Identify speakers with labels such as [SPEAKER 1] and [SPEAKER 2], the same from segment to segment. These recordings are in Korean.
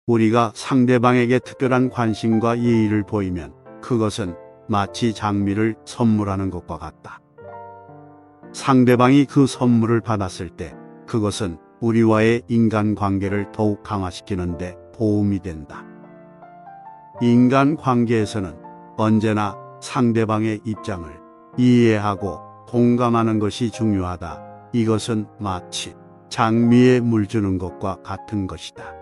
[SPEAKER 1] 우리가 상대방에게 특별한 관심과 예의를 보이면 그것은 마치 장미를 선물하는 것과 같다. 상대방이 그 선물을 받았을 때 그것은 우리와의 인간관계를 더욱 강화시키는데 도움이 된다. 인간관계에서는 언제나 상대방의 입장을 이해하고 공감하는 것이 중요하다. 이것은 마치 장미에 물 주는 것과 같은 것이다.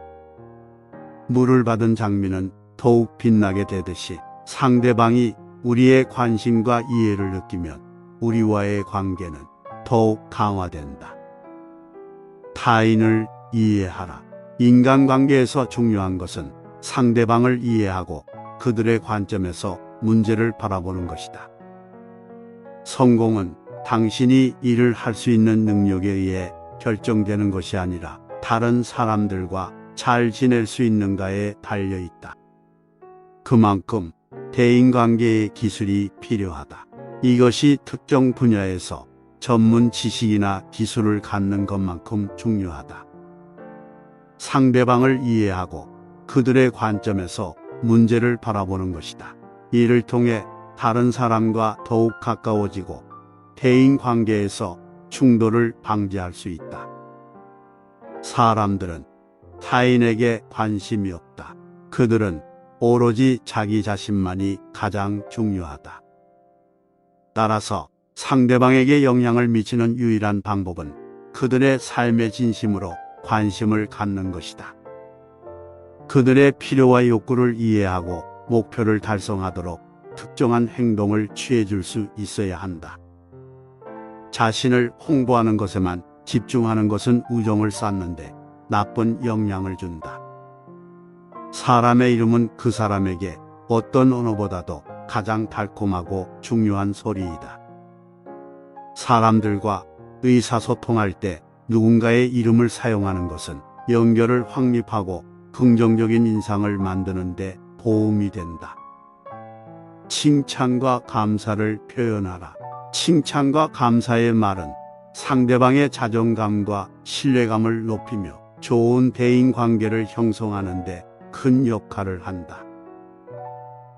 [SPEAKER 1] 물을 받은 장미는 더욱 빛나게 되듯이 상대방이 우리의 관심과 이해를 느끼면 우리와의 관계는 더욱 강화된다. 타인을 이해하라. 인간관계에서 중요한 것은 상대방을 이해하고 그들의 관점에서 문제를 바라보는 것이다. 성공은 당신이 일을 할 수 있는 능력에 의해 결정되는 것이 아니라 다른 사람들과 잘 지낼 수 있는가에 달려 있다. 그만큼 대인관계의 기술이 필요하다. 이것이 특정 분야에서 전문 지식이나 기술을 갖는 것만큼 중요하다. 상대방을 이해하고 그들의 관점에서 문제를 바라보는 것이다. 이를 통해 다른 사람과 더욱 가까워지고 대인관계에서 충돌을 방지할 수 있다. 사람들은 타인에게 관심이 없다. 그들은 오로지 자기 자신만이 가장 중요하다. 따라서 상대방에게 영향을 미치는 유일한 방법은 그들의 삶의 진심으로 관심을 갖는 것이다. 그들의 필요와 욕구를 이해하고 목표를 달성하도록 특정한 행동을 취해줄 수 있어야 한다. 자신을 홍보하는 것에만 집중하는 것은 우정을 쌓는데 나쁜 영향을 준다. 사람의 이름은 그 사람에게 어떤 언어보다도 가장 달콤하고 중요한 소리이다. 사람들과 의사소통할 때 누군가의 이름을 사용하는 것은 연결을 확립하고 긍정적인 인상을 만드는 데 도움이 된다. 칭찬과 감사를 표현하라. 칭찬과 감사의 말은 상대방의 자존감과 신뢰감을 높이며 좋은 대인관계를 형성하는 데 큰 역할을 한다.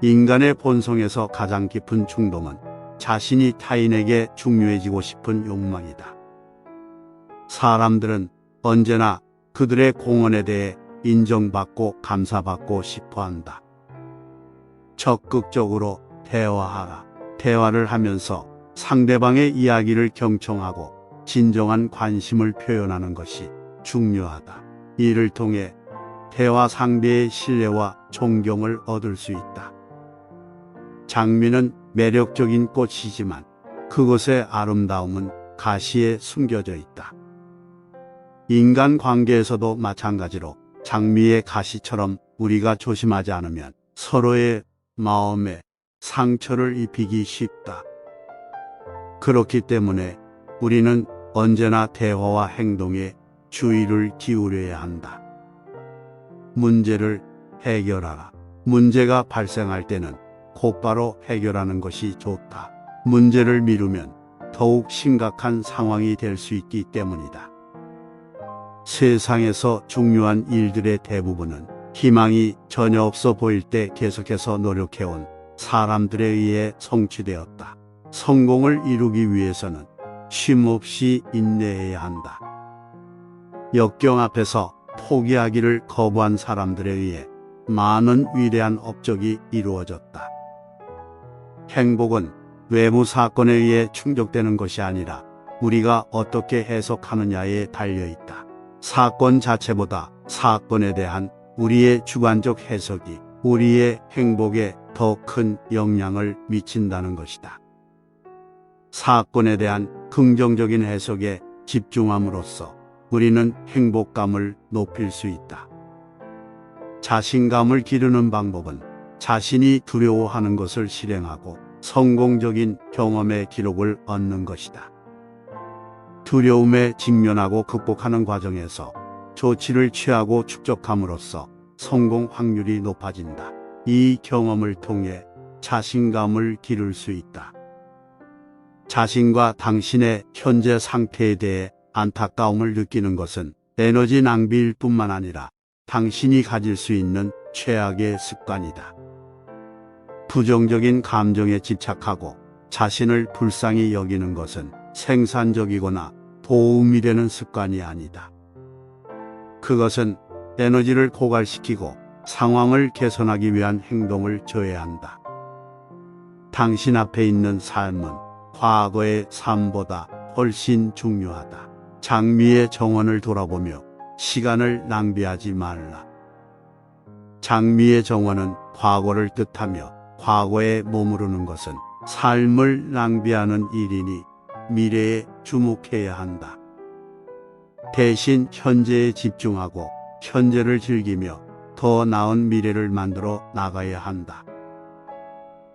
[SPEAKER 1] 인간의 본성에서 가장 깊은 충동은 자신이 타인에게 중요해지고 싶은 욕망이다. 사람들은 언제나 그들의 공헌에 대해 인정받고 감사받고 싶어 한다. 적극적으로 대화하라. 대화를 하면서 상대방의 이야기를 경청하고 진정한 관심을 표현하는 것이 중요하다. 이를 통해 대화 상대의 신뢰와 존경을 얻을 수 있다. 장미는 매력적인 꽃이지만 그것의 아름다움은 가시에 숨겨져 있다. 인간관계에서도 마찬가지로 장미의 가시처럼 우리가 조심하지 않으면 서로의 마음에 상처를 입히기 쉽다. 그렇기 때문에 우리는 언제나 대화와 행동에 주의를 기울여야 한다. 문제를 해결하라. 문제가 발생할 때는 곧바로 해결하는 것이 좋다. 문제를 미루면 더욱 심각한 상황이 될 수 있기 때문이다. 세상에서 중요한 일들의 대부분은 희망이 전혀 없어 보일 때 계속해서 노력해온 사람들에 의해 성취되었다. 성공을 이루기 위해서는 쉼없이 인내해야 한다. 역경 앞에서 포기하기를 거부한 사람들에 의해 많은 위대한 업적이 이루어졌다. 행복은 외부 사건에 의해 충족되는 것이 아니라 우리가 어떻게 해석하느냐에 달려있다. 사건 자체보다 사건에 대한 우리의 주관적 해석이 우리의 행복에 더 큰 영향을 미친다는 것이다. 사건에 대한 긍정적인 해석에 집중함으로써 우리는 행복감을 높일 수 있다. 자신감을 기르는 방법은 자신이 두려워하는 것을 실행하고 성공적인 경험의 기록을 얻는 것이다. 두려움에 직면하고 극복하는 과정에서 조치를 취하고 축적함으로써 성공 확률이 높아진다. 이 경험을 통해 자신감을 기를 수 있다. 자신과 당신의 현재 상태에 대해 안타까움을 느끼는 것은 에너지 낭비일 뿐만 아니라 당신이 가질 수 있는 최악의 습관이다. 부정적인 감정에 집착하고 자신을 불쌍히 여기는 것은 생산적이거나 도움이 되는 습관이 아니다. 그것은 에너지를 고갈시키고 상황을 개선하기 위한 행동을 저해한다. 당신 앞에 있는 삶은 과거의 삶보다 훨씬 중요하다. 장미의 정원을 돌아보며 시간을 낭비하지 말라. 장미의 정원은 과거를 뜻하며 과거에 머무르는 것은 삶을 낭비하는 일이니 미래에 주목해야 한다. 대신 현재에 집중하고 현재를 즐기며 더 나은 미래를 만들어 나가야 한다.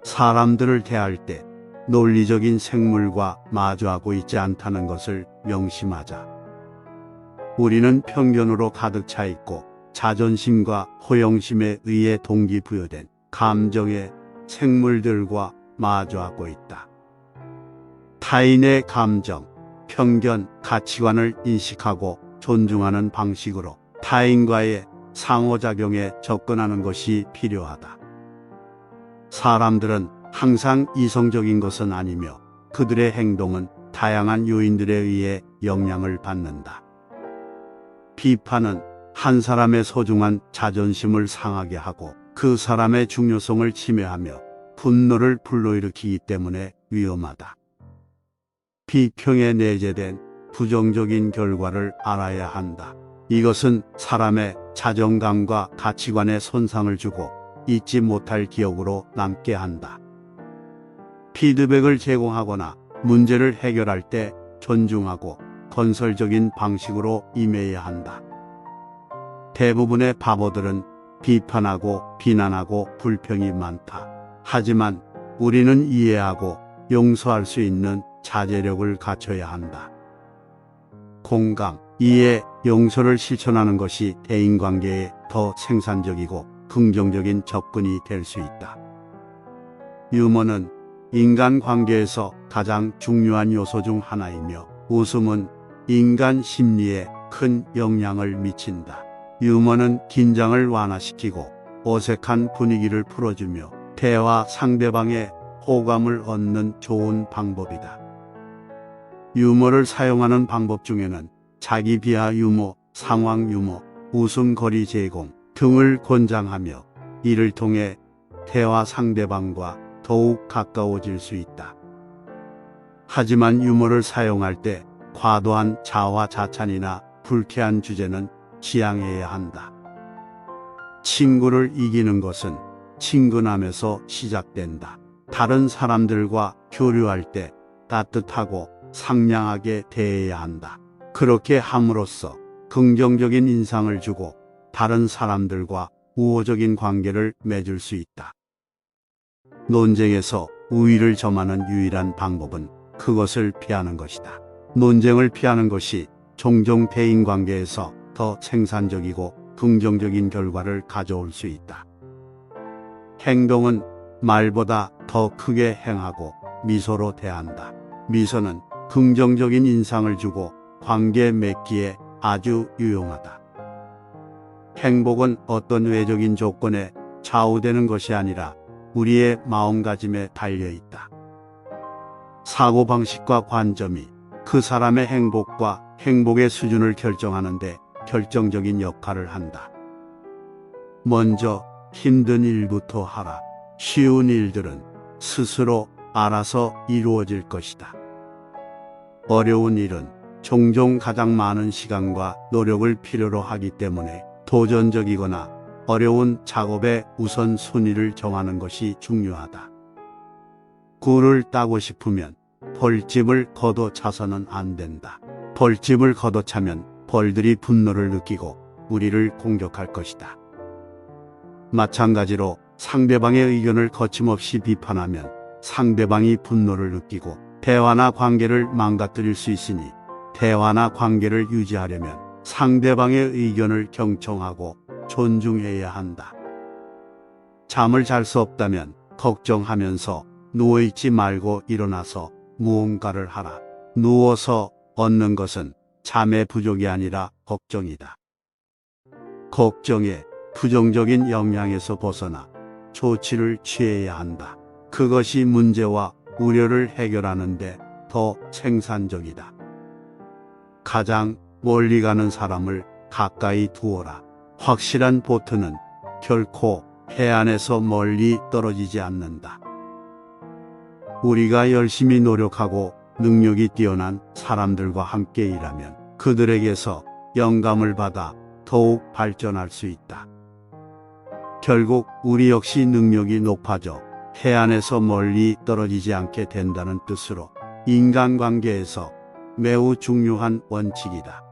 [SPEAKER 1] 사람들을 대할 때 논리적인 생물과 마주하고 있지 않다는 것을 명심하자. 우리는 편견으로 가득 차 있고 자존심과 허영심에 의해 동기부여된 감정의 생물들과 마주하고 있다. 타인의 감정, 편견, 가치관을 인식하고 존중하는 방식으로 타인과의 상호작용에 접근하는 것이 필요하다. 사람들은 항상 이성적인 것은 아니며 그들의 행동은 다양한 요인들에 의해 영향을 받는다. 비판은 한 사람의 소중한 자존심을 상하게 하고 그 사람의 중요성을 침해하며 분노를 불러일으키기 때문에 위험하다. 비평에 내재된 부정적인 결과를 알아야 한다. 이것은 사람의 자존감과 가치관에 손상을 주고 잊지 못할 기억으로 남게 한다. 피드백을 제공하거나 문제를 해결할 때 존중하고 건설적인 방식으로 임해야 한다. 대부분의 바보들은 비판하고 비난하고 불평이 많다. 하지만 우리는 이해하고 용서할 수 있는 자제력을 갖춰야 한다. 공감, 이해, 용서를 실천하는 것이 대인관계에 더 생산적이고 긍정적인 접근이 될 수 있다. 유머는 인간관계에서 가장 중요한 요소 중 하나이며 웃음은 인간 심리에 큰 영향을 미친다. 유머는 긴장을 완화시키고 어색한 분위기를 풀어주며 대화 상대방의 호감을 얻는 좋은 방법이다. 유머를 사용하는 방법 중에는 자기 비하 유머, 상황 유머, 웃음거리 제공 등을 권장하며 이를 통해 대화 상대방과 더욱 가까워질 수 있다. 하지만 유머를 사용할 때 과도한 자화자찬이나 불쾌한 주제는 지양해야 한다. 친구를 이기는 것은 친근함에서 시작된다. 다른 사람들과 교류할 때 따뜻하고 상냥하게 대해야 한다. 그렇게 함으로써 긍정적인 인상을 주고 다른 사람들과 우호적인 관계를 맺을 수 있다. 논쟁에서 우위를 점하는 유일한 방법은 그것을 피하는 것이다. 논쟁을 피하는 것이 종종 대인관계에서 더 생산적이고 긍정적인 결과를 가져올 수 있다. 행동은 말보다 더 크게 행하고 미소로 대한다. 미소는 긍정적인 인상을 주고 관계 맺기에 아주 유용하다. 행복은 어떤 외적인 조건에 좌우되는 것이 아니라 우리의 마음가짐에 달려있다. 사고방식과 관점이 그 사람의 행복과 행복의 수준을 결정하는데 결정적인 역할을 한다. 먼저 힘든 일부터 하라. 쉬운 일들은 스스로 알아서 이루어질 것이다. 어려운 일은 종종 가장 많은 시간과 노력을 필요로 하기 때문에 도전적이거나 어려운 작업의 우선순위를 정하는 것이 중요하다. 꿀을 따고 싶으면 벌집을 걷어차서는 안 된다. 벌집을 걷어차면 벌들이 분노를 느끼고 우리를 공격할 것이다. 마찬가지로 상대방의 의견을 거침없이 비판하면 상대방이 분노를 느끼고 대화나 관계를 망가뜨릴 수 있으니 대화나 관계를 유지하려면 상대방의 의견을 경청하고 존중해야 한다. 잠을 잘 수 없다면 걱정하면서 누워있지 말고 일어나서 무언가를 하라. 누워서 얻는 것은 잠의 부족이 아니라 걱정이다. 걱정에 부정적인 영향에서 벗어나 조치를 취해야 한다. 그것이 문제와 우려를 해결하는데 더 생산적이다. 가장 멀리 가는 사람을 가까이 두어라. 확실한 보트는 결코 해안에서 멀리 떨어지지 않는다. 우리가 열심히 노력하고 능력이 뛰어난 사람들과 함께 일하면 그들에게서 영감을 받아 더욱 발전할 수 있다. 결국 우리 역시 능력이 높아져 해안에서 멀리 떨어지지 않게 된다는 뜻으로 인간관계에서 매우 중요한 원칙이다.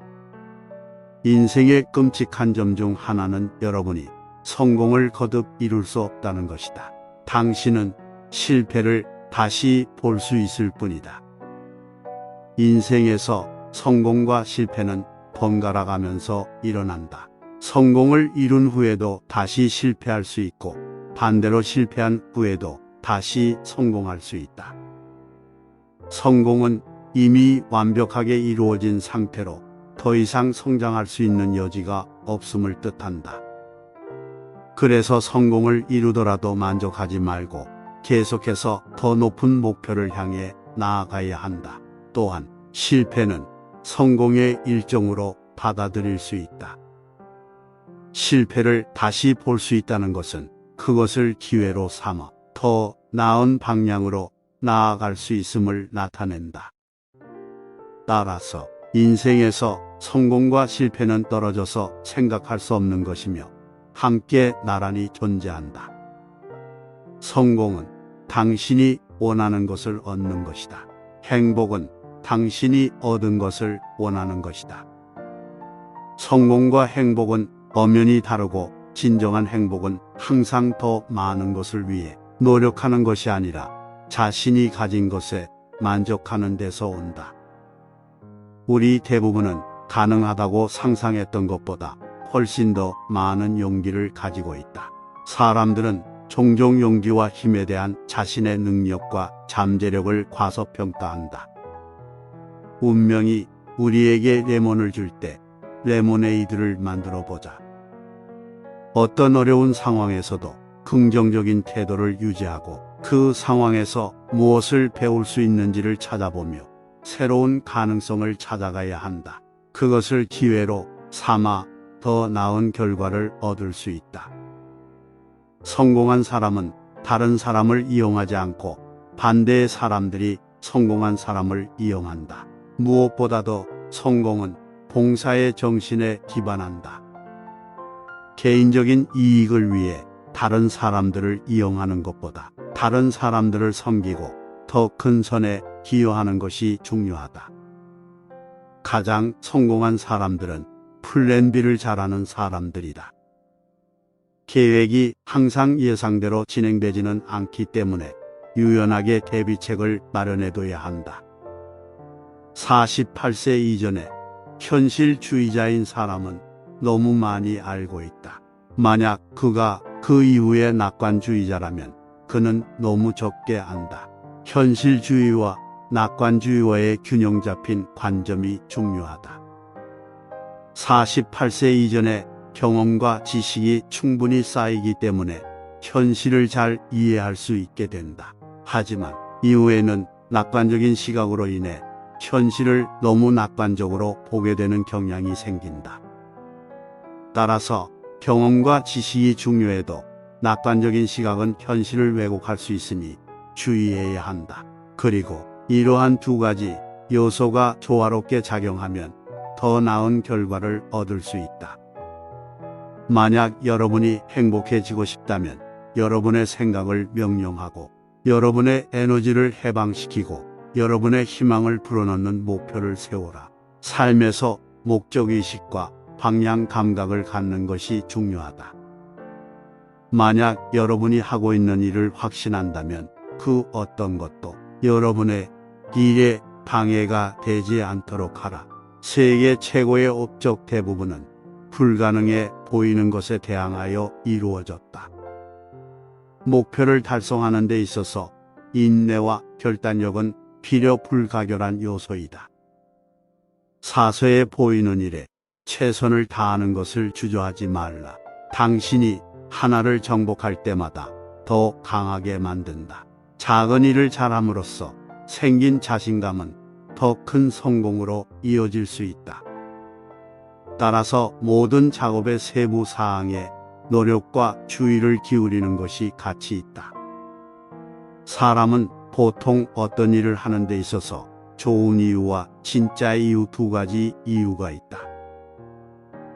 [SPEAKER 1] 인생의 끔찍한 점 중 하나는 여러분이 성공을 거듭 이룰 수 없다는 것이다. 당신은 실패를 다시 볼 수 있을 뿐이다. 인생에서 성공과 실패는 번갈아 가면서 일어난다. 성공을 이룬 후에도 다시 실패할 수 있고 반대로 실패한 후에도 다시 성공할 수 있다. 성공은 이미 완벽하게 이루어진 상태로 더 이상 성장할 수 있는 여지가 없음을 뜻한다. 그래서 성공을 이루더라도 만족하지 말고 계속해서 더 높은 목표를 향해 나아가야 한다. 또한 실패는 성공의 일종으로 받아들일 수 있다. 실패를 다시 볼 수 있다는 것은 그것을 기회로 삼아 더 나은 방향으로 나아갈 수 있음을 나타낸다. 따라서 인생에서 성공과 실패는 떨어져서 생각할 수 없는 것이며 함께 나란히 존재한다. 성공은 당신이 원하는 것을 얻는 것이다. 행복은 당신이 얻은 것을 원하는 것이다. 성공과 행복은 엄연히 다르고 진정한 행복은 항상 더 많은 것을 위해 노력하는 것이 아니라 자신이 가진 것에 만족하는 데서 온다. 우리 대부분은 가능하다고 상상했던 것보다 훨씬 더 많은 용기를 가지고 있다. 사람들은 종종 용기와 힘에 대한 자신의 능력과 잠재력을 과소평가한다. 운명이 우리에게 레몬을 줄 때 레모네이드를 만들어 보자. 어떤 어려운 상황에서도 긍정적인 태도를 유지하고 그 상황에서 무엇을 배울 수 있는지를 찾아보며 새로운 가능성을 찾아가야 한다. 그것을 기회로 삼아 더 나은 결과를 얻을 수 있다. 성공한 사람은 다른 사람을 이용하지 않고 반대의 사람들이 성공한 사람을 이용한다. 무엇보다도 성공은 봉사의 정신에 기반한다. 개인적인 이익을 위해 다른 사람들을 이용하는 것보다 다른 사람들을 섬기고 더 큰 선에 기여하는 것이 중요하다. 가장 성공한 사람들은 플랜 B를 잘하는 사람들이다. 계획이 항상 예상대로 진행되지는 않기 때문에 유연하게 대비책을 마련해둬야 한다. 48세 이전에 현실주의자인 사람은 너무 많이 알고 있다. 만약 그가 그 이후에 낙관주의자라면 그는 너무 적게 안다. 현실주의와 낙관주의와의 균형 잡힌 관점이 중요하다. 48세 이전에 경험과 지식이 충분히 쌓이기 때문에 현실을 잘 이해할 수 있게 된다. 하지만 이후에는 낙관적인 시각으로 인해 현실을 너무 낙관적으로 보게 되는 경향이 생긴다. 따라서 경험과 지식이 중요해도 낙관적인 시각은 현실을 왜곡할 수 있으니 주의해야 한다. 그리고 이러한 두 가지 요소가 조화롭게 작용하면 더 나은 결과를 얻을 수 있다. 만약 여러분이 행복해지고 싶다면 여러분의 생각을 명령하고 여러분의 에너지를 해방시키고 여러분의 희망을 불어넣는 목표를 세워라. 삶에서 목적의식과 방향 감각을 갖는 것이 중요하다. 만약 여러분이 하고 있는 일을 확신한다면 그 어떤 것도 여러분의 일에 방해가 되지 않도록 하라. 세계 최고의 업적 대부분은 불가능해 보이는 것에 대항하여 이루어졌다. 목표를 달성하는 데 있어서 인내와 결단력은 필요 불가결한 요소이다. 사소해 보이는 일에 최선을 다하는 것을 주저하지 말라. 당신이 하나를 정복할 때마다 더 강하게 만든다. 작은 일을 잘함으로써 생긴 자신감은 더 큰 성공으로 이어질 수 있다. 따라서 모든 작업의 세부 사항에 노력과 주의를 기울이는 것이 가치 있다. 사람은 보통 어떤 일을 하는 데 있어서 좋은 이유와 진짜 이유 두 가지 이유가 있다.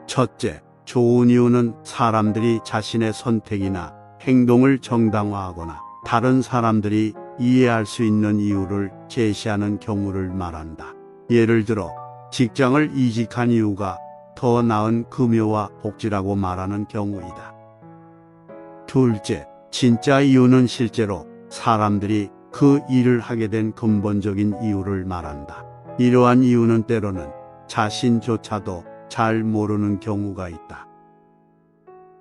[SPEAKER 1] 첫째, 좋은 이유는 사람들이 자신의 선택이나 행동을 정당화하거나 다른 사람들이 이해할 수 있는 이유를 제시하는 경우를 말한다. 예를 들어 직장을 이직한 이유가 더 나은 급여와 복지라고 말하는 경우이다. 둘째, 진짜 이유는 실제로 사람들이 그 일을 하게 된 근본적인 이유를 말한다. 이러한 이유는 때로는 자신조차도 잘 모르는 경우가 있다.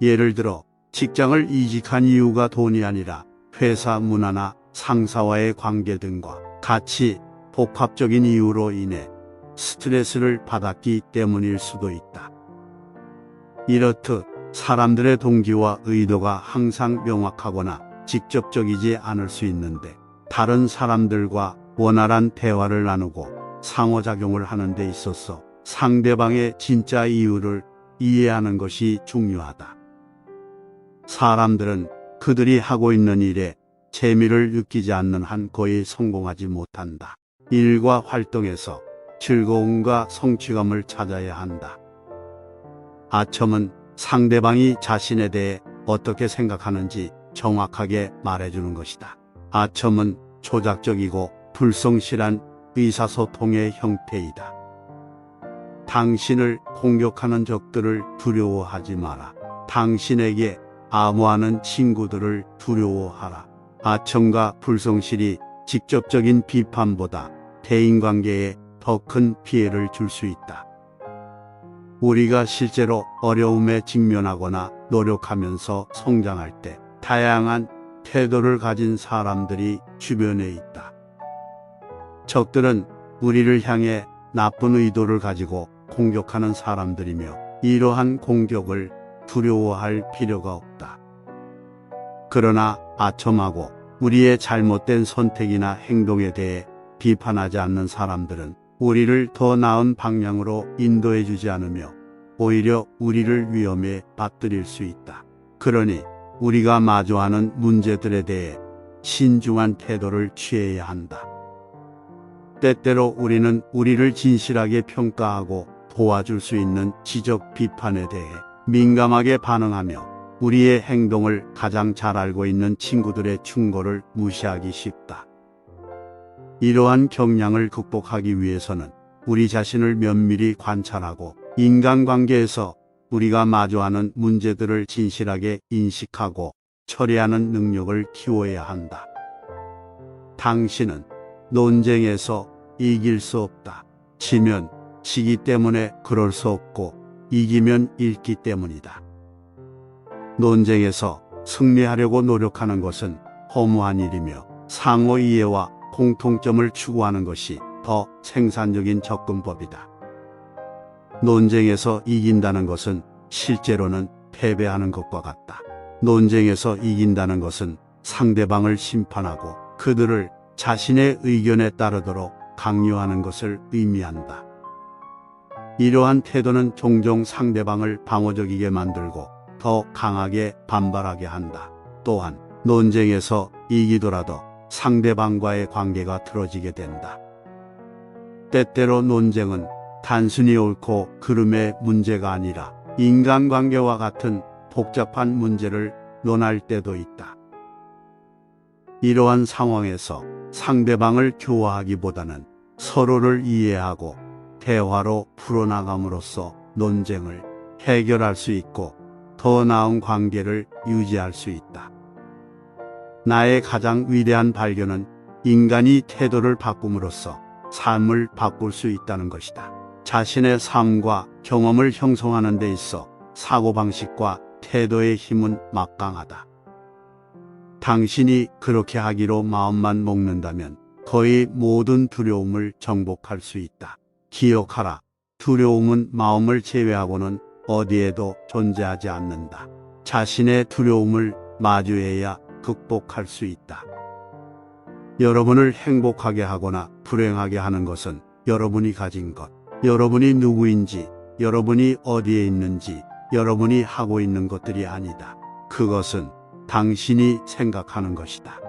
[SPEAKER 1] 예를 들어 직장을 이직한 이유가 돈이 아니라 회사 문화나 상사와의 관계 등과 같이 복합적인 이유로 인해 스트레스를 받았기 때문일 수도 있다. 이렇듯 사람들의 동기와 의도가 항상 명확하거나 직접적이지 않을 수 있는데 다른 사람들과 원활한 대화를 나누고 상호작용을 하는 데 있어서 상대방의 진짜 이유를 이해하는 것이 중요하다. 사람들은 그들이 하고 있는 일에 재미를 느끼지 않는 한 거의 성공하지 못한다. 일과 활동에서 즐거움과 성취감을 찾아야 한다. 아첨은 상대방이 자신에 대해 어떻게 생각하는지 정확하게 말해주는 것이다. 아첨은 조작적이고 불성실한 의사소통의 형태이다. 당신을 공격하는 적들을 두려워하지 마라. 당신에게 암호하는 친구들을 두려워하라. 아첨과 불성실이 직접적인 비판보다 대인관계에 더 큰 피해를 줄 수 있다. 우리가 실제로 어려움에 직면하거나 노력하면서 성장할 때 다양한 태도를 가진 사람들이 주변에 있다. 적들은 우리를 향해 나쁜 의도를 가지고 공격하는 사람들이며 이러한 공격을 두려워할 필요가 없다. 그러나 아첨하고 우리의 잘못된 선택이나 행동에 대해 비판하지 않는 사람들은 우리를 더 나은 방향으로 인도해 주지 않으며 오히려 우리를 위험에 빠뜨릴 수 있다. 그러니 우리가 마주하는 문제들에 대해 신중한 태도를 취해야 한다. 때때로 우리는 우리를 진실하게 평가하고 도와줄 수 있는 지적 비판에 대해 민감하게 반응하며 우리의 행동을 가장 잘 알고 있는 친구들의 충고를 무시하기 쉽다. 이러한 경향을 극복하기 위해서는 우리 자신을 면밀히 관찰하고 인간관계에서 우리가 마주하는 문제들을 진실하게 인식하고 처리하는 능력을 키워야 한다. 당신은 논쟁에서 이길 수 없다. 지면 지기 때문에 그럴 수 없고 이기면 잃기 때문이다. 논쟁에서 승리하려고 노력하는 것은 허무한 일이며 상호 이해와 공통점을 추구하는 것이 더 생산적인 접근법이다. 논쟁에서 이긴다는 것은 실제로는 패배하는 것과 같다. 논쟁에서 이긴다는 것은 상대방을 심판하고 그들을 자신의 의견에 따르도록 강요하는 것을 의미한다. 이러한 태도는 종종 상대방을 방어적이게 만들고 더 강하게 반발하게 한다. 또한 논쟁에서 이기더라도 상대방과의 관계가 틀어지게 된다. 때때로 논쟁은 단순히 옳고 그름의 문제가 아니라 인간관계와 같은 복잡한 문제를 논할 때도 있다. 이러한 상황에서 상대방을 교화하기보다는 서로를 이해하고 대화로 풀어나감으로써 논쟁을 해결할 수 있고 더 나은 관계를 유지할 수 있다. 나의 가장 위대한 발견은 인간이 태도를 바꿈으로써 삶을 바꿀 수 있다는 것이다. 자신의 삶과 경험을 형성하는 데 있어 사고방식과 태도의 힘은 막강하다. 당신이 그렇게 하기로 마음만 먹는다면 거의 모든 두려움을 정복할 수 있다. 기억하라. 두려움은 마음을 제외하고는 어디에도 존재하지 않는다. 자신의 두려움을 마주해야 극복할 수 있다. 여러분을 행복하게 하거나 불행하게 하는 것은 여러분이 가진 것, 여러분이 누구인지, 여러분이 어디에 있는지, 여러분이 하고 있는 것들이 아니다. 그것은 당신이 생각하는 것이다.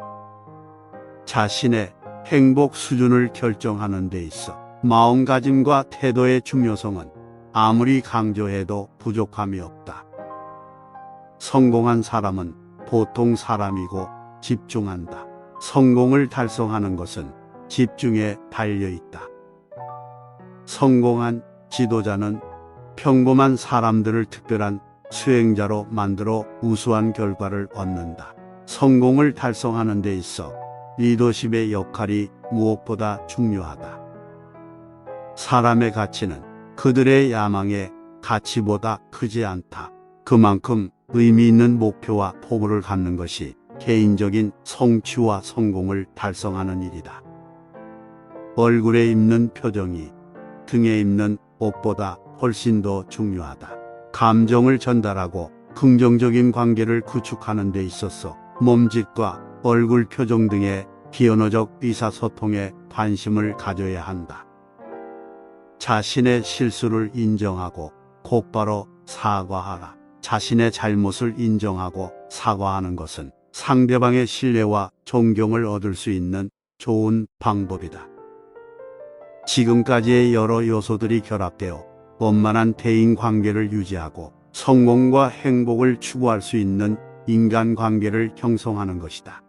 [SPEAKER 1] 자신의 행복 수준을 결정하는 데 있어 마음가짐과 태도의 중요성은 아무리 강조해도 부족함이 없다. 성공한 사람은 보통 사람이고 집중한다. 성공을 달성하는 것은 집중에 달려 있다. 성공한 지도자는 평범한 사람들을 특별한 수행자로 만들어 우수한 결과를 얻는다. 성공을 달성하는 데 있어 리더십의 역할이 무엇보다 중요하다. 사람의 가치는 그들의 야망의 가치보다 크지 않다. 그만큼 의미 있는 목표와 포부를 갖는 것이 개인적인 성취와 성공을 달성하는 일이다. 얼굴에 입는 표정이 등에 입는 옷보다 훨씬 더 중요하다. 감정을 전달하고 긍정적인 관계를 구축하는 데 있어서 몸짓과 얼굴 표정 등의 비언어적 의사소통에 관심을 가져야 한다. 자신의 실수를 인정하고 곧바로 사과하라. 자신의 잘못을 인정하고 사과하는 것은 상대방의 신뢰와 존경을 얻을 수 있는 좋은 방법이다. 지금까지의 여러 요소들이 결합되어 원만한 대인 관계를 유지하고 성공과 행복을 추구할 수 있는 인간관계를 형성하는 것이다.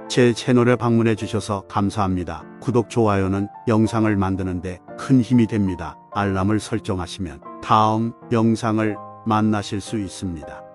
[SPEAKER 1] 제 채널에 방문해 주셔서 감사합니다. 구독, 좋아요는 영상을 만드는데 큰 힘이 됩니다. 알람을 설정하시면 다음 영상을 만나실 수 있습니다.